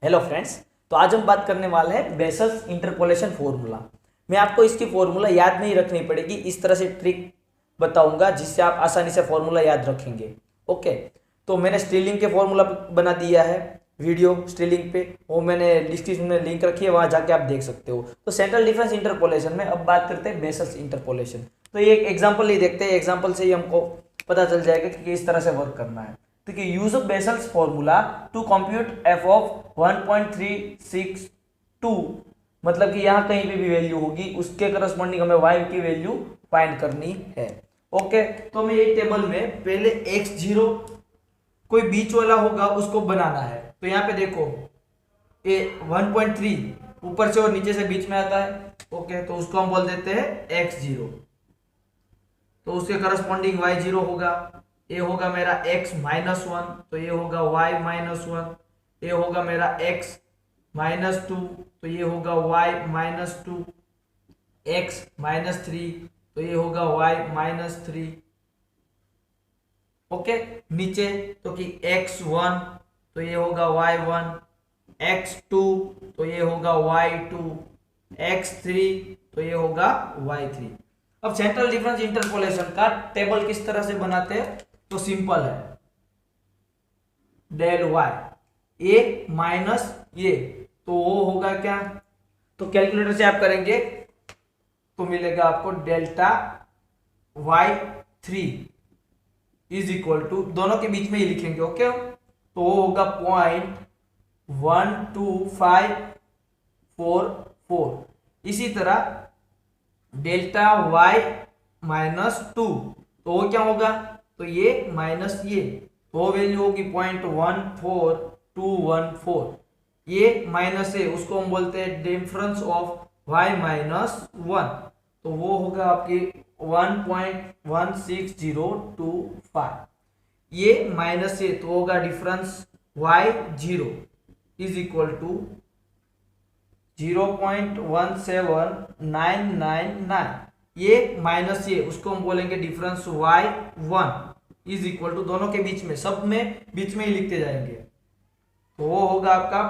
Hello friends. तो आज हम बात करने वाले हैं बेसल्स इंटरपोलेशन फॉर्मूला। मैं आपको इसकी फॉर्मूला याद नहीं रखनी पड़ेगी, इस तरह से ट्रिक बताऊंगा जिससे आप आसानी से फॉर्मूला याद रखेंगे। ओके, तो मैंने स्ट्रीलिंग के फॉर्मूला बना दिया है वीडियो स्ट्रीलिंग पे, वो मैंने डिस्क्रिप्शन में लिंक रखी है, वहां जाके आप देख सकते हो। तो सेंट्रल डिफरेंस इंटरपोलेशन में अब बात करते हैं बेसल्स इंटरपोलेशन। तो ये एक एग्जाम्पल ही देखते हैं, एग्जाम्पल से ही हमको पता चल जाएगा कि किस तरह से वर्क करना है। तो कि use of Bessel's formula to compute F of 1.362, मतलब कि यहाँ कहीं पे भी वैल्यू होगी उसके करस्पॉन्डिंग हमें y की वैल्यू फाइंड करनी है। ओके, तो हमें ये टेबल में पहले x0 कोई बीच वाला होगा उसको बनाना है। तो यहाँ पे देखो ये 1.3 ऊपर से और नीचे से बीच में आता है। ओके, तो उसको हम बोल देते हैं x0। तो उसके करस्पॉन्डिंग y0 होगा, ये होगा मेरा x-1, तो ये होगा y-1, ये होगा मेरा x-2, तो ये होगा y-2, x-3, तो ये होगा y-3। ओके, नीचे तो कि x1 तो ये होगा y1, x2 तो ये होगा y2, x3 तो ये होगा y3। अब सेंट्रल डिफरेंस इंटरपोलेशन का टेबल किस तरह से बनाते हैं? तो सिंपल है, डेल y ए माइनस ये, तो वो होगा क्या? तो कैलकुलेटर से आप करेंगे तो मिलेगा आपको delta y3 is equal to, दोनों के बीच में ही लिखेंगे। ओके, तो वो होगा 0.12544। इसी तरह डेल्टा y-2, तो वो क्या होगा? तो ये माइनस ये, तो वैल्यू होगी 0.14214। ये माइनस है, उसको हम बोलते हैं डिफरेंस ऑफ y-1, तो वो होगा आपकी 1.16025। ये माइनस है तो होगा difference y0 is equal to 0.17999। ये माइनस ये, उसको हम बोलेंगे difference y1 is equal to, दोनों के बीच में, सब में बीच में ही लिखते जाएंगे, तो वो होगा आपका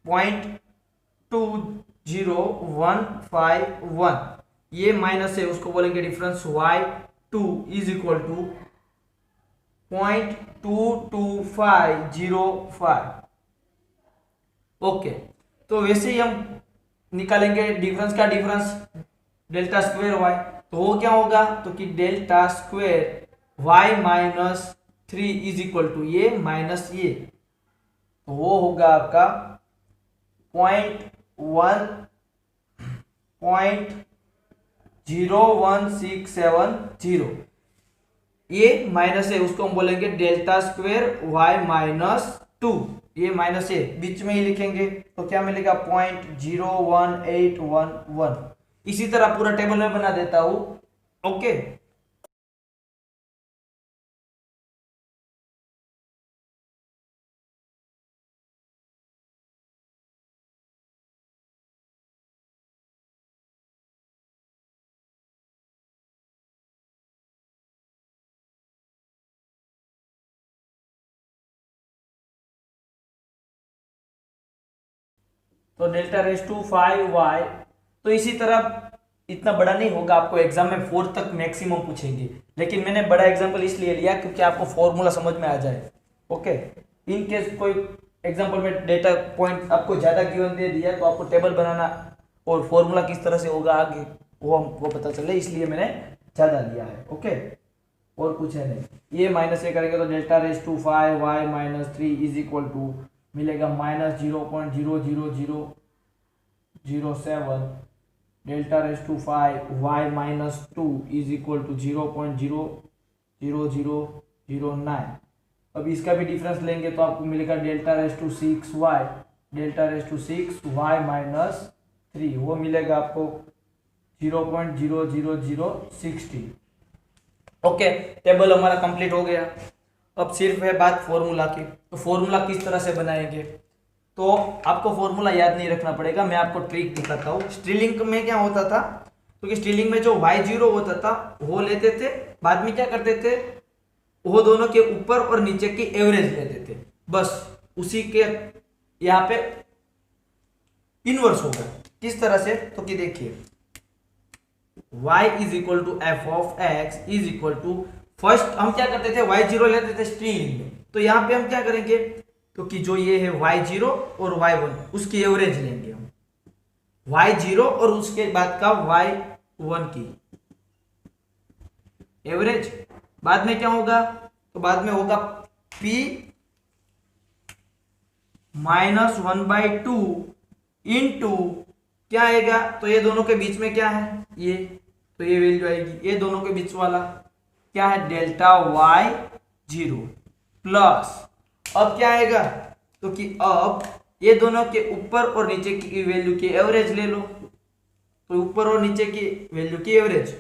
0.20151। ये माइनस है, उसको बोलेंगे difference y2 is equal to 0.22505। Okay, तो वैसे ही हम निकालेंगे डिफरेंस का, डिफरेंस डेल्टा स्क्वायर y, तो वो क्या होगा? तो कि delta square y-3 is equal to ये माइनस ये, तो वो होगा आपका 0.01670। ये माइनस है, उसको हम बोलेंगे डेल्टा स्क्वायर y-2, ये माइनस है बीच में ही लिखेंगे, तो क्या मिलेगा? 0.01811। इसी तरह पूरा टेबल में बना देता हूं। ओके, तो डेल्टा रेस टू 5y, तो इसी तरह इतना बड़ा नहीं होगा, आपको एग्जाम में 4 तक मैक्सिमम पूछेंगे, लेकिन मैंने बड़ा एग्जांपल इसलिए लिया क्योंकि आपको फॉर्मूला समझ में आ जाए। ओके, इन केस कोई एग्जांपल में डेटा पॉइंट आपको ज्यादा गिवन दे दिया तो आपको टेबल बनाना और फॉर्मूला किस तरह से होगा आगे वो हमको पता चले, इसलिए मैंने ज्यादा लिया है। ओके, और कुछ है नहीं। ये माइनस ये करेंगे तो delta raise to 5y-3 is equal to मिलेगा -0.00007। Delta raise to 5y-2 is equal to 0.00009। अब इसका भी डिफरेंस लेंगे तो आपको मिलेगा delta raise to 6y, delta raise to 6y-3, वो मिलेगा आपको 0.00060। ओके, टेबल हमारा कंप्लीट हो गया। अब सिर्फ है बात फॉर्मूला की, तो फॉर्मूला किस तरह से बनाएंगे? तो आपको फॉर्मूला याद नहीं रखना पड़ेगा, मैं आपको ट्रिक दिखाता हूँ। स्ट्रीलिंग में क्या होता था? क्योंकि स्ट्रीलिंग में जो y0 होता था वो लेते थे, बाद में क्या करते थे, वो दोनों के ऊपर और नीचे की एवरेज लेते थे, बस उसी के यहाँ पे इनवर्स होगा। किस तरह से, तो कि देखिए y is equal to F of X is equal to, first हम क्या करते थे y0 लेते थे स्ट्रिंग में, तो यहाँ पे हम क्या करेंगे, तो कि जो ये है y0 और y1 उसकी एवरेज लेंगे हम, y0 और उसके बाद का y1 की एवरेज। बाद में क्या होगा, तो बाद में होगा p -1/2 इंटू क्या आएगा, तो ये दोनों के बीच में क्या है ये, तो ये वैल्यू आएगी, ये दोनों के बीच वाला क्या है डेल्टा y0 प्लस, अब क्या आएगा, तो कि अब ये दोनों के ऊपर और नीचे की वैल्यू की एवरेज ले लो, तो ऊपर और नीचे की वैल्यू की average,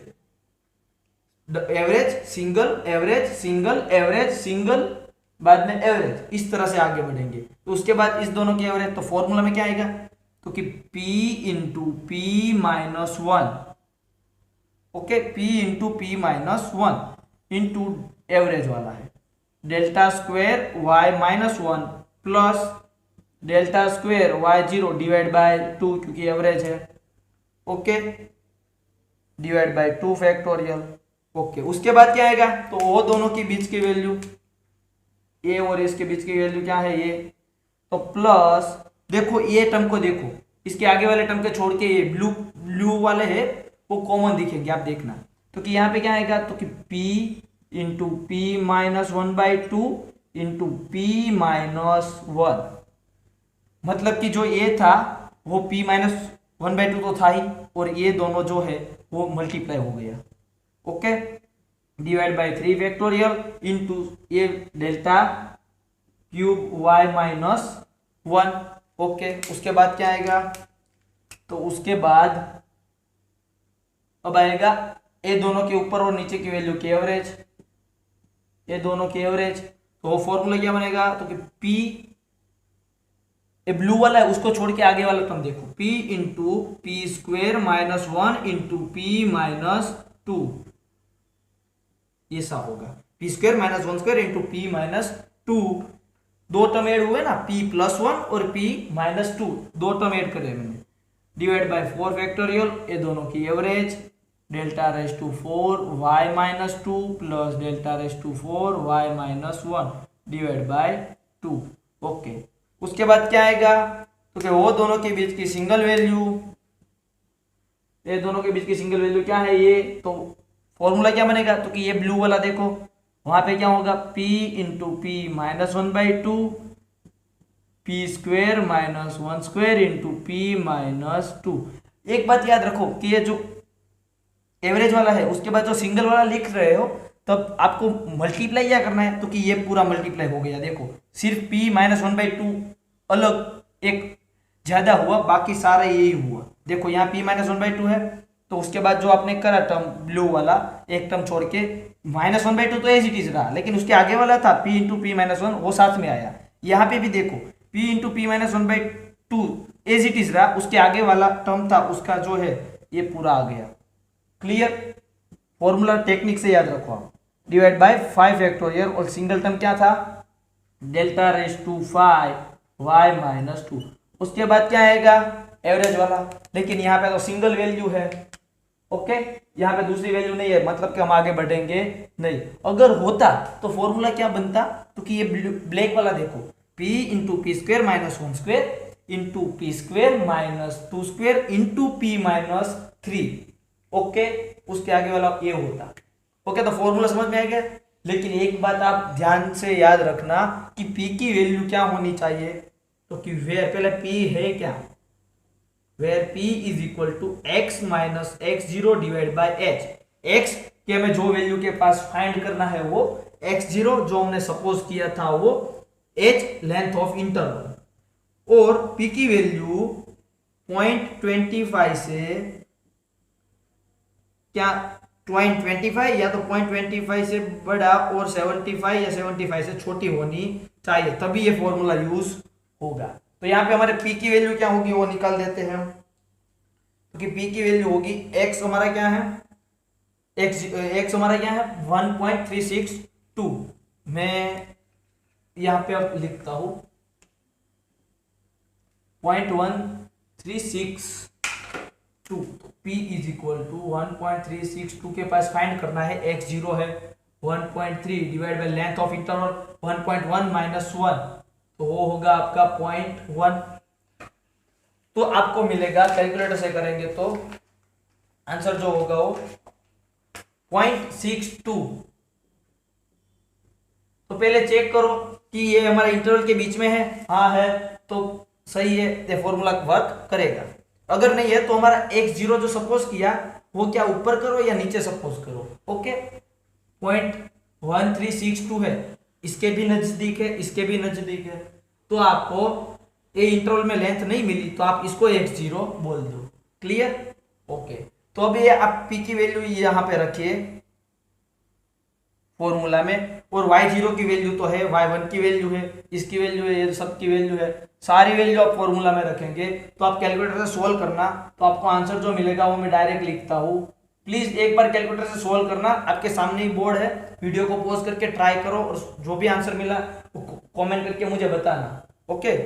average single average single average single, बाद में एवरेज, इस तरह से आगे बढ़ेंगे। तो उसके बाद इस दोनों की एवरेज, तो फॉर्मूला में क्या आएगा, तो कि p into P minus one, okay p into P minus one into average वाला है delta square y minus one plus delta square y0 divide by 2 क्योंकि एवरेज है, okay divide by 2 factorial, okay. उसके बाद क्या आएगा, तो वो दोनों के बीच की वैल्यू ए और इसके बीच की वैल्यू क्या है ये, तो प्लस देखो ये टर्म को देखो, इसके आगे वाले टर्म के छोड़ के ये ब्लू ब्लू वाले है वो कॉमन दिखेंगे, आप देखना, तो कि यहाँ पे क्या आएगा, तो कि p into P minus 1/2 into P minus 1, मतलब कि जो ये था वो p माइनस 1/2 तो था ही, और ये दोनों जो है वो मल्टीप्लाई हो गया, okay divide by 3 factorial into ये delta cube y minus 1, okay. उसके बाद क्या आएगा, तो उसके बाद अब आएगा ये दोनों के ऊपर और नीचे की वैल्यू की एवरेज, ये दोनों की एवरेज, तो वो फॉर्मूला क्या बनेगा, तो कि p, ये ब्लू वाला है उसको छोड़ के आगे वाला टर्म देखो, p into P square minus 1 into P minus 2, ये सा होगा p square minus 1 square into P minus 2, दो टर्म ऐड हुए ना, p प्लस 1 और p माइनस 2, दो टर्म ऐड करे मैंने, डिवाइड बाय 4 फैक्टोरियल, ये दोनों की average delta raise to 4 y minus 2 plus delta raise to 4 y minus 1 divide by 2, okay. उसके बाद क्या आएगा, तो क्या वो दोनों के बीच की सिंगल वैल्यू, ये दोनों के बीच की सिंगल वैल्यू क्या है ये, तो फॉर्मूला क्या बनेगा, तो कि ये ब्लू वाला देखो वहां पे क्या होगा, p into P minus 1/2 P square minus 1 square into P minus 2। एक बात याद रखो कि ये जो एवरेज वाला है उसके बाद जो सिंगल वाला लिख रहे हो तब आपको मल्टीप्लाई क्या करना है, तो कि ये पूरा मल्टीप्लाई हो गया, देखो सिर्फ p माइनस 1/2 अलग एक ज्यादा हुआ, बाकी सारा यही हुआ, देखो यहाँ p माइनस 1/2 है, तो उसके बाद जो आपने करा टर्म ब्लू वाला एक टर्म छोड़ के माइनस 1/2 तो एज इट इज रहा, लेकिन उसके आगे वाला था p इंटू पी माइनस 1 वो साथ में आया, यहाँ पे भी देखो p into P minus 1/2 as it is रहा, उसके आगे वाला टर्म था उसका जो है ये पूरा आ गया, क्लियर। फॉर्मूला टेक्निक से याद रखो आप, डिवाइड बाय 5 फैक्टोरियल, और सिंगल टर्म क्या था delta raise to 5 y minus 2, उसके बाद क्या आएगा एवरेज वाला, लेकिन यहाँ पे तो सिंगल वैल्यू है, ओके यहाँ पे दूसरी वैल्यू नहीं है, मतलब कि हम आगे बढ़ेंगे नहीं, अगर होता तो फॉर्मूला क्या बनता, तो कि ये ब्लैक वाला देखो p into P square minus 1 square into P square minus 2 square into P minus 3, okay उसके आगे वाला ये होता, ओके तो फॉर्मूला समझ में आ गया। लेकिन एक बात आप ध्यान से याद रखना कि p की वैल्यू क्या होनी चाहिए, तो कि वेयर, पहले p है क्या, where p is equal to x minus x0 divide by h, x के हमें जो वैल्यू के पास फाइंड करना है वो x0 जो हमने सपोज किया था वो h लेंथ ऑफ इंटरवल, और p की वैल्यू 0.25 से क्या 0.25 या तो 0.25 से बड़ा और 75 या 75 से छोटी होनी चाहिए, तभी ये फॉर्मूला यूज होगा। तो यहाँ पे हमारे p की वैल्यू क्या होगी वो निकाल देते हैं, क्योंकि तो p की वैल्यू होगी x हमारा क्या है, x हमारा क्या है 1.362, मैं यहाँ पे अब लिखता हूं 1.1362, P इज इक्वल टू 1.362 के पास फाइंड करना है, x जीरो है, 1.3 divide by length of interval 1.1 minus 1, तो वो होगा आपका 0.1। तो आपको मिलेगा, कैलकुलेटर से करेंगे तो आंसर जो होगा वो 0.62। तो पहले चेक करो कि ये हमारे इंटरवल के बीच में है, हाँ है तो सही है, ये फॉर्मूला वर्क करेगा। अगर नहीं है तो हमारा x जीरो जो सपोज किया वो क्या ऊपर करो या नीचे सपोज करो। ओके, 0.1362 है, इसके भी नजदीक है, इसके भी नजदीक है, तो आपको ये इंटरवल में लेंथ नहीं मिली तो आप इसको x जीरो बोल दो। क्लियर? ओके, तो अभी आप p की वैल्यू यहां पे रखिए फॉर्मूला में, और y0 की वैल्यू तो है, y1 की वैल्यू है, इसकी वैल्यू है, ये सब की वैल्यू है, सारी वैल्यू आप फॉर्मूला में रखेंगे। तो आप कैलकुलेटर से सोल्व करना, तो आपको आंसर जो मिलेगा वो मैं डायरेक्ट लिखता हूँ। प्लीज एक बार कैलकुलेटर से सोल्व करना, आपके सामने ही बोर्ड है, वीडियो को पॉज करके ट्राई करो और जो भी आंसर मिला वो कॉमेंट करके मुझे बताना। ओके,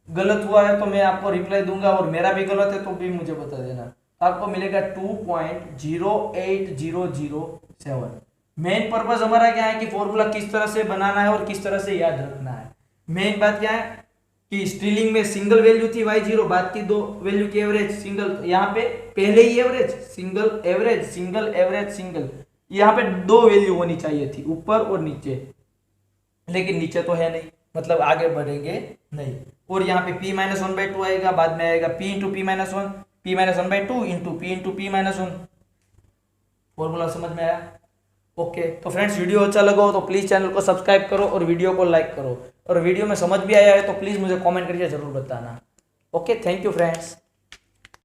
गलत हुआ है तो मैं आपको रिप्लाई दूंगा, और मेरा भी गलत है तो भी मुझे बता देना। आपको मिलेगा 2.08007। मेन पर्पस हमारा क्या है कि फॉर्मूला किस तरह से बनाना है और किस तरह से याद रखना है। मेन बात क्या है कि स्ट्रिलिंग में सिंगल वैल्यू थी y0, बाद की दो वैल्यू की एवरेज सिंगल, यहाँ पे पहले ही average single, average single, average single, यहाँ पे दो वैल्यू होनी चाहिए थी, ऊपर और नीचे, लेकिन नीचे तो है नहीं, मतलब आगे बढ़ेंगे नहीं। और यहाँ पे p-1/2 आएगा, बाद में आएगा p into p-1, p-1/2 into p into p-1। Formula समझ में आया? ओके, तो फ्रेंड्स वीडियो अच्छा लगा हो तो प्लीज चैनल को सब्सक्राइब करो और वीडियो को लाइक करो, और वीडियो में समझ भी आया है तो प्लीज मुझे कमेंट करके जरूर बताना। Okay, thank you friends.